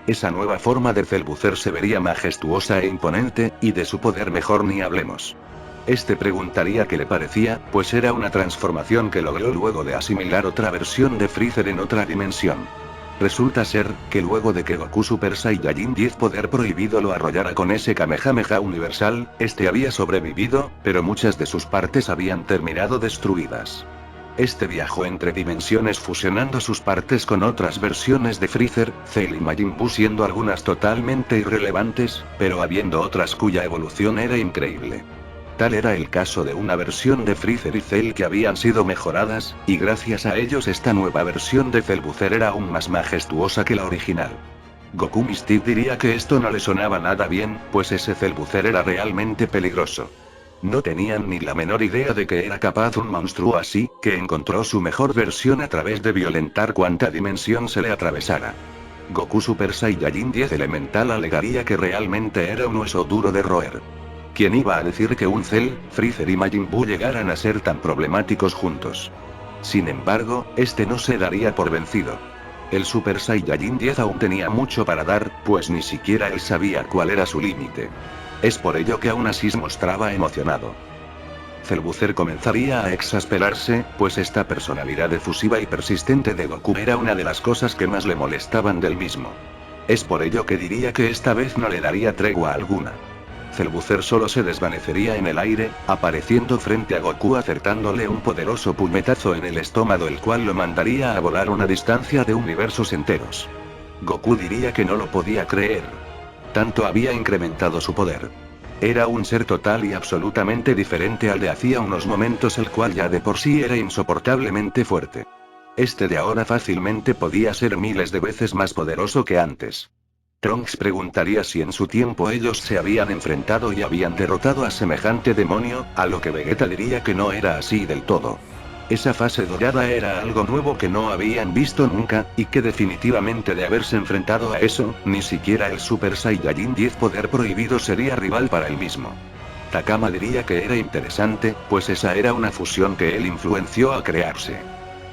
Esa nueva forma de Celbucer se vería majestuosa e imponente, y de su poder mejor ni hablemos. Este preguntaría qué le parecía, pues era una transformación que logró luego de asimilar otra versión de Freezer en otra dimensión. Resulta ser, que luego de que Goku Super Saiyajin 10 poder prohibido lo arrollara con ese Kamehameha universal, este había sobrevivido, pero muchas de sus partes habían terminado destruidas. Este viajó entre dimensiones fusionando sus partes con otras versiones de Freezer, Cell y Majin Buu, siendo algunas totalmente irrelevantes, pero habiendo otras cuya evolución era increíble. Tal era el caso de una versión de Freezer y Cell que habían sido mejoradas, y gracias a ellos esta nueva versión de Celbucer era aún más majestuosa que la original. Goku Mystic diría que esto no le sonaba nada bien, pues ese Celbucer era realmente peligroso. No tenían ni la menor idea de que era capaz un monstruo así, que encontró su mejor versión a través de violentar cuanta dimensión se le atravesara. Goku Super Saiyajin 10 Elemental alegaría que realmente era un hueso duro de roer. ¿Quién iba a decir que un Cell, Freezer y Majin Buu llegaran a ser tan problemáticos juntos? Sin embargo, este no se daría por vencido. El Super Saiyajin 10 aún tenía mucho para dar, pues ni siquiera él sabía cuál era su límite. Es por ello que aún así se mostraba emocionado. Celbucer comenzaría a exasperarse, pues esta personalidad efusiva y persistente de Goku era una de las cosas que más le molestaban del mismo. Es por ello que diría que esta vez no le daría tregua alguna. Celbucer solo se desvanecería en el aire, apareciendo frente a Goku acertándole un poderoso puñetazo en el estómago, el cual lo mandaría a volar una distancia de universos enteros. Goku diría que no lo podía creer. Tanto había incrementado su poder. Era un ser total y absolutamente diferente al de hacía unos momentos, el cual ya de por sí era insoportablemente fuerte. Este de ahora fácilmente podía ser miles de veces más poderoso que antes. Trunks preguntaría si en su tiempo ellos se habían enfrentado y habían derrotado a semejante demonio, a lo que Vegeta diría que no era así del todo. Esa fase dorada era algo nuevo que no habían visto nunca, y que definitivamente de haberse enfrentado a eso, ni siquiera el Super Saiyajin 10 poder prohibido sería rival para él mismo. Takama diría que era interesante, pues esa era una fusión que él influenció a crearse.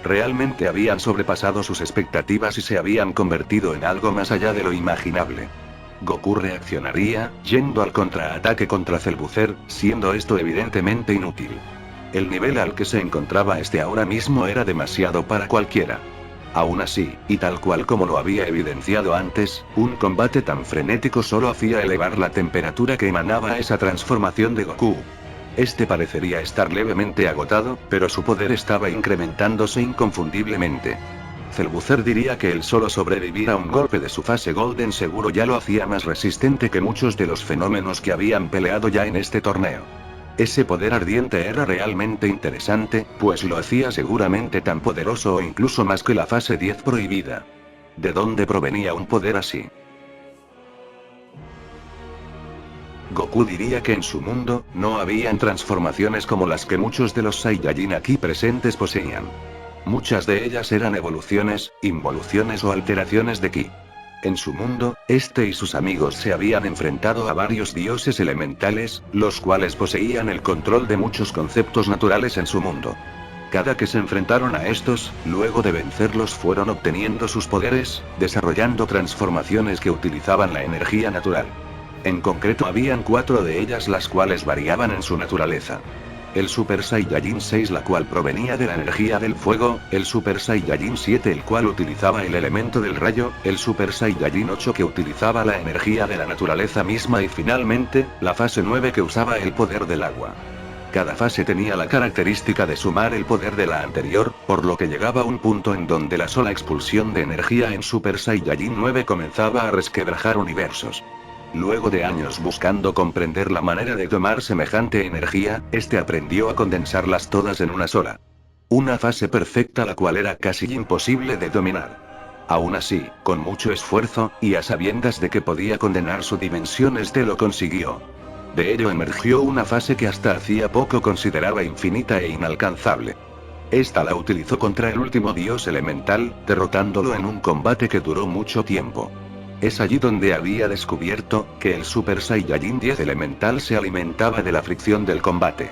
Realmente habían sobrepasado sus expectativas y se habían convertido en algo más allá de lo imaginable. Goku reaccionaría, yendo al contraataque contra Celbucer, siendo esto evidentemente inútil. El nivel al que se encontraba este ahora mismo era demasiado para cualquiera. Aún así, y tal cual como lo había evidenciado antes, un combate tan frenético solo hacía elevar la temperatura que emanaba esa transformación de Goku. Este parecería estar levemente agotado, pero su poder estaba incrementándose inconfundiblemente. Celbucer diría que el solo sobrevivir a un golpe de su fase Golden seguro ya lo hacía más resistente que muchos de los fenómenos que habían peleado ya en este torneo. Ese poder ardiente era realmente interesante, pues lo hacía seguramente tan poderoso o incluso más que la fase 10 prohibida. ¿De dónde provenía un poder así? Goku diría que en su mundo, no habían transformaciones como las que muchos de los Saiyajin aquí presentes poseían. Muchas de ellas eran evoluciones, involuciones o alteraciones de ki. En su mundo, este y sus amigos se habían enfrentado a varios dioses elementales, los cuales poseían el control de muchos conceptos naturales en su mundo. Cada que se enfrentaron a estos, luego de vencerlos fueron obteniendo sus poderes, desarrollando transformaciones que utilizaban la energía natural. En concreto habían 4 de ellas las cuales variaban en su naturaleza. El Super Saiyajin 6 la cual provenía de la energía del fuego, el Super Saiyajin 7 el cual utilizaba el elemento del rayo, el Super Saiyajin 8 que utilizaba la energía de la naturaleza misma y finalmente, la fase 9 que usaba el poder del agua. Cada fase tenía la característica de sumar el poder de la anterior, por lo que llegaba un punto en donde la sola expulsión de energía en Super Saiyajin 9 comenzaba a resquebrajar universos. Luego de años buscando comprender la manera de tomar semejante energía, este aprendió a condensarlas todas en una sola. Una fase perfecta la cual era casi imposible de dominar. Aún así, con mucho esfuerzo, y a sabiendas de que podía condenar su dimensión, este lo consiguió. De ello emergió una fase que hasta hacía poco consideraba infinita e inalcanzable. Esta la utilizó contra el último dios elemental, derrotándolo en un combate que duró mucho tiempo. Es allí donde había descubierto que el Super Saiyajin 10 elemental se alimentaba de la fricción del combate.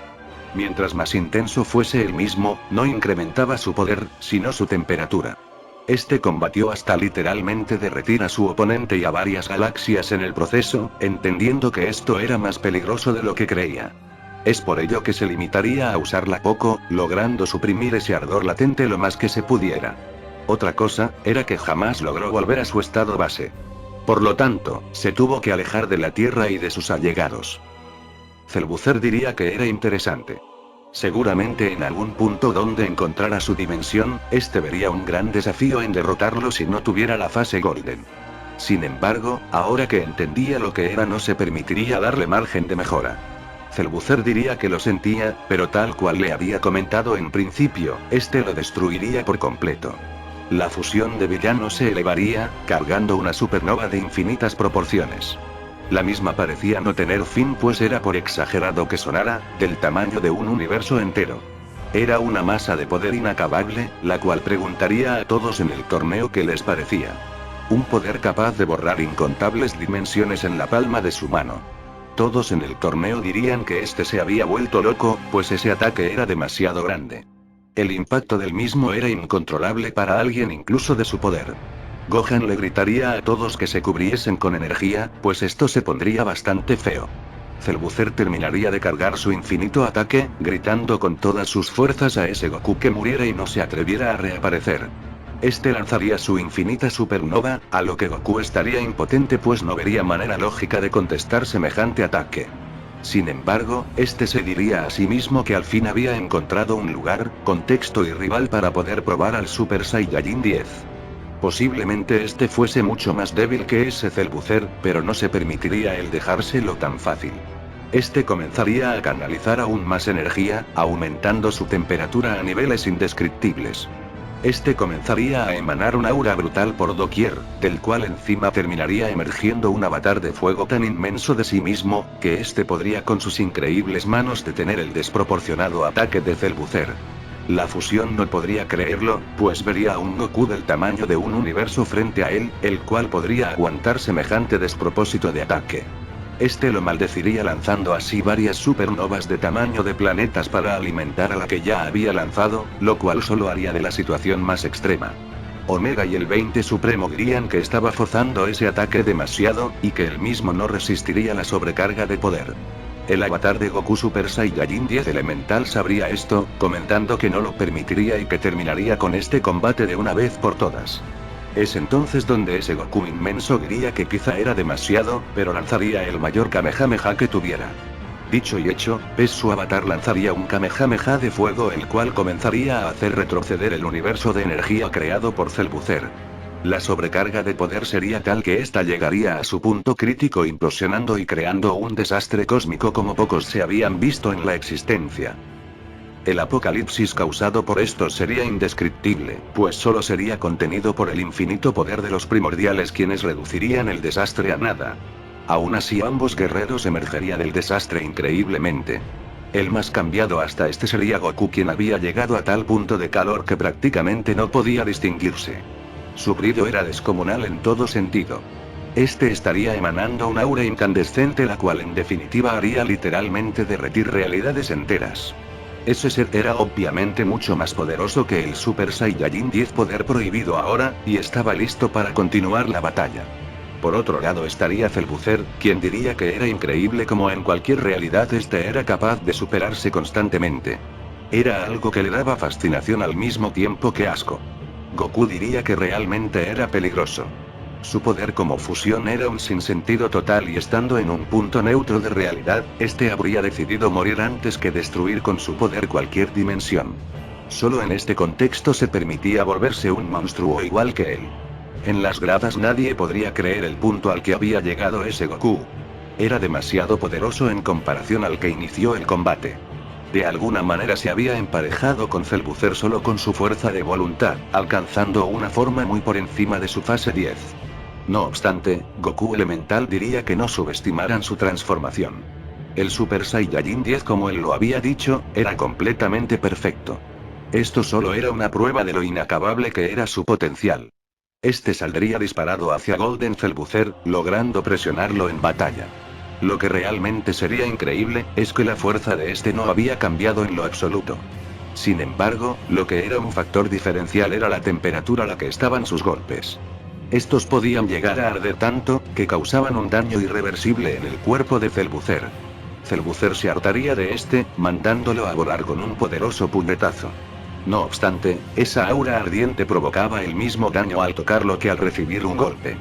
Mientras más intenso fuese el mismo, no incrementaba su poder, sino su temperatura. Este combatió hasta literalmente derretir a su oponente y a varias galaxias en el proceso, entendiendo que esto era más peligroso de lo que creía. Es por ello que se limitaría a usarla poco, logrando suprimir ese ardor latente lo más que se pudiera. Otra cosa, era que jamás logró volver a su estado base. Por lo tanto, se tuvo que alejar de la Tierra y de sus allegados. Celbucer diría que era interesante. Seguramente en algún punto donde encontrara su dimensión, este vería un gran desafío en derrotarlo si no tuviera la fase Golden. Sin embargo, ahora que entendía lo que era no se permitiría darle margen de mejora. Celbucer diría que lo sentía, pero tal cual le había comentado en principio, este lo destruiría por completo. La fusión de villanos se elevaría, cargando una supernova de infinitas proporciones. La misma parecía no tener fin, pues era, por exagerado que sonara, del tamaño de un universo entero. Era una masa de poder inacabable, la cual preguntaría a todos en el torneo qué les parecía. Un poder capaz de borrar incontables dimensiones en la palma de su mano. Todos en el torneo dirían que este se había vuelto loco, pues ese ataque era demasiado grande. El impacto del mismo era incontrolable para alguien incluso de su poder. Gohan le gritaría a todos que se cubriesen con energía, pues esto se pondría bastante feo. Celbucer terminaría de cargar su infinito ataque, gritando con todas sus fuerzas a ese Goku que muriera y no se atreviera a reaparecer. Este lanzaría su infinita supernova, a lo que Goku estaría impotente pues no vería manera lógica de contestar semejante ataque. Sin embargo, este se diría a sí mismo que al fin había encontrado un lugar, contexto y rival para poder probar al Super Saiyajin 10. Posiblemente este fuese mucho más débil que ese Celbucer, pero no se permitiría el dejárselo tan fácil. Este comenzaría a canalizar aún más energía, aumentando su temperatura a niveles indescriptibles. Este comenzaría a emanar un aura brutal por doquier, del cual encima terminaría emergiendo un avatar de fuego tan inmenso de sí mismo, que este podría con sus increíbles manos detener el desproporcionado ataque de Celbucer. La fusión no podría creerlo, pues vería a un Goku del tamaño de un universo frente a él, el cual podría aguantar semejante despropósito de ataque. Este lo maldeciría lanzando así varias supernovas de tamaño de planetas para alimentar a la que ya había lanzado, lo cual solo haría de la situación más extrema. Omega y el 20 Supremo dirían que estaba forzando ese ataque demasiado, y que él mismo no resistiría la sobrecarga de poder. El avatar de Goku Super Saiyajin 10 Elemental sabría esto, comentando que no lo permitiría y que terminaría con este combate de una vez por todas. Es entonces donde ese Goku inmenso diría que quizá era demasiado, pero lanzaría el mayor Kamehameha que tuviera. Dicho y hecho, su avatar lanzaría un Kamehameha de fuego, el cual comenzaría a hacer retroceder el universo de energía creado por Celbucer. La sobrecarga de poder sería tal que ésta llegaría a su punto crítico, implosionando y creando un desastre cósmico como pocos se habían visto en la existencia. El apocalipsis causado por esto sería indescriptible, pues solo sería contenido por el infinito poder de los primordiales, quienes reducirían el desastre a nada. Aún así, ambos guerreros emergerían del desastre increíblemente. El más cambiado hasta este sería Goku, quien había llegado a tal punto de calor que prácticamente no podía distinguirse. Su brillo era descomunal en todo sentido. Este estaría emanando un aura incandescente, la cual en definitiva haría literalmente derretir realidades enteras. Ese ser era obviamente mucho más poderoso que el Super Saiyajin 10 poder prohibido ahora, y estaba listo para continuar la batalla. Por otro lado estaría Celbucer, quien diría que era increíble como en cualquier realidad este era capaz de superarse constantemente. Era algo que le daba fascinación al mismo tiempo que asco. Goku diría que realmente era peligroso. Su poder como fusión era un sinsentido total, y estando en un punto neutro de realidad, este habría decidido morir antes que destruir con su poder cualquier dimensión. Solo en este contexto se permitía volverse un monstruo igual que él. En las gradas nadie podría creer el punto al que había llegado ese Goku. Era demasiado poderoso en comparación al que inició el combate. De alguna manera se había emparejado con Celbucer solo con su fuerza de voluntad, alcanzando una forma muy por encima de su fase 10. No obstante, Goku Elemental diría que no subestimaran su transformación. El Super Saiyajin 10, como él lo había dicho, era completamente perfecto. Esto solo era una prueba de lo inacabable que era su potencial. Este saldría disparado hacia Golden Celbucer, logrando presionarlo en batalla. Lo que realmente sería increíble, es que la fuerza de este no había cambiado en lo absoluto. Sin embargo, lo que era un factor diferencial era la temperatura a la que estaban sus golpes. Estos podían llegar a arder tanto, que causaban un daño irreversible en el cuerpo de Celbucer. Celbucer se hartaría de este, mandándolo a volar con un poderoso puñetazo. No obstante, esa aura ardiente provocaba el mismo daño al tocarlo que al recibir un golpe.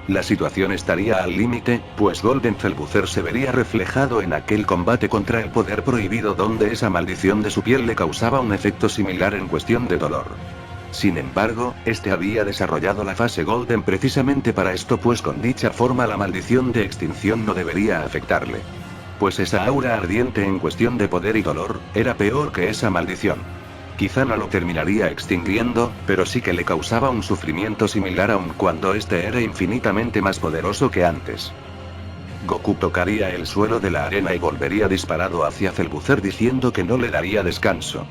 La situación estaría al límite, pues Golden Celbucer se vería reflejado en aquel combate contra el poder prohibido donde esa maldición de su piel le causaba un efecto similar en cuestión de dolor. Sin embargo, este había desarrollado la fase Golden precisamente para esto, pues con dicha forma la maldición de extinción no debería afectarle. Pues esa aura ardiente en cuestión de poder y dolor, era peor que esa maldición. Quizá no lo terminaría extinguiendo, pero sí que le causaba un sufrimiento similar aun cuando este era infinitamente más poderoso que antes. Goku tocaría el suelo de la arena y volvería disparado hacia Celbucer diciendo que no le daría descanso.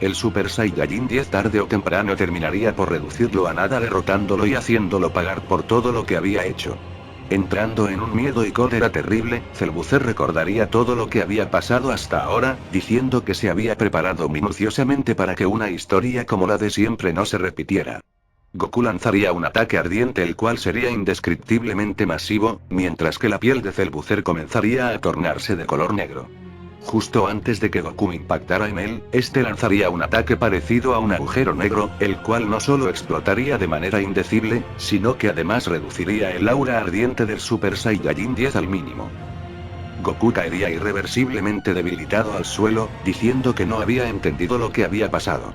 El Super Saiyajin 10 tarde o temprano terminaría por reducirlo a nada, derrotándolo y haciéndolo pagar por todo lo que había hecho. Entrando en un miedo y cólera terrible, Celbucer recordaría todo lo que había pasado hasta ahora, diciendo que se había preparado minuciosamente para que una historia como la de siempre no se repitiera. Goku lanzaría un ataque ardiente el cual sería indescriptiblemente masivo, mientras que la piel de Celbucer comenzaría a tornarse de color negro. Justo antes de que Goku impactara en él, este lanzaría un ataque parecido a un agujero negro, el cual no solo explotaría de manera indecible, sino que además reduciría el aura ardiente del Super Saiyajin 10 al mínimo. Goku caería irreversiblemente debilitado al suelo, diciendo que no había entendido lo que había pasado.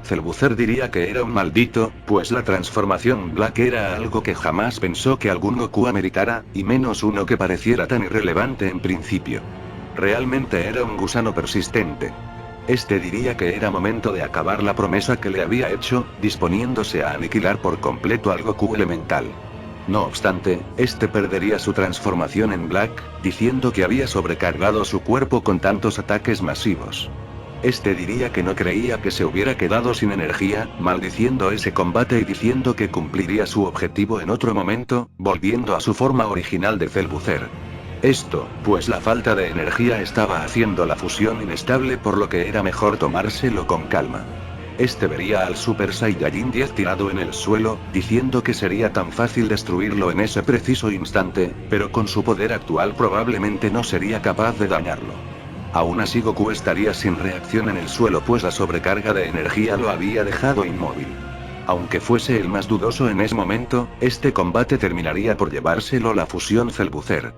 Celbucer diría que era un maldito, pues la transformación Black era algo que jamás pensó que algún Goku ameritara, y menos uno que pareciera tan irrelevante en principio. Realmente era un gusano persistente. Este diría que era momento de acabar la promesa que le había hecho, disponiéndose a aniquilar por completo al Goku elemental. No obstante, este perdería su transformación en Black, diciendo que había sobrecargado su cuerpo con tantos ataques masivos. Este diría que no creía que se hubiera quedado sin energía, maldiciendo ese combate y diciendo que cumpliría su objetivo en otro momento, volviendo a su forma original de Celbucer. Esto, pues la falta de energía estaba haciendo la fusión inestable, por lo que era mejor tomárselo con calma. Este vería al Super Saiyajin 10 tirado en el suelo, diciendo que sería tan fácil destruirlo en ese preciso instante, pero con su poder actual probablemente no sería capaz de dañarlo. Aún así Goku estaría sin reacción en el suelo, pues la sobrecarga de energía lo había dejado inmóvil. Aunque fuese el más dudoso en ese momento, este combate terminaría por llevárselo la fusión Celbucer.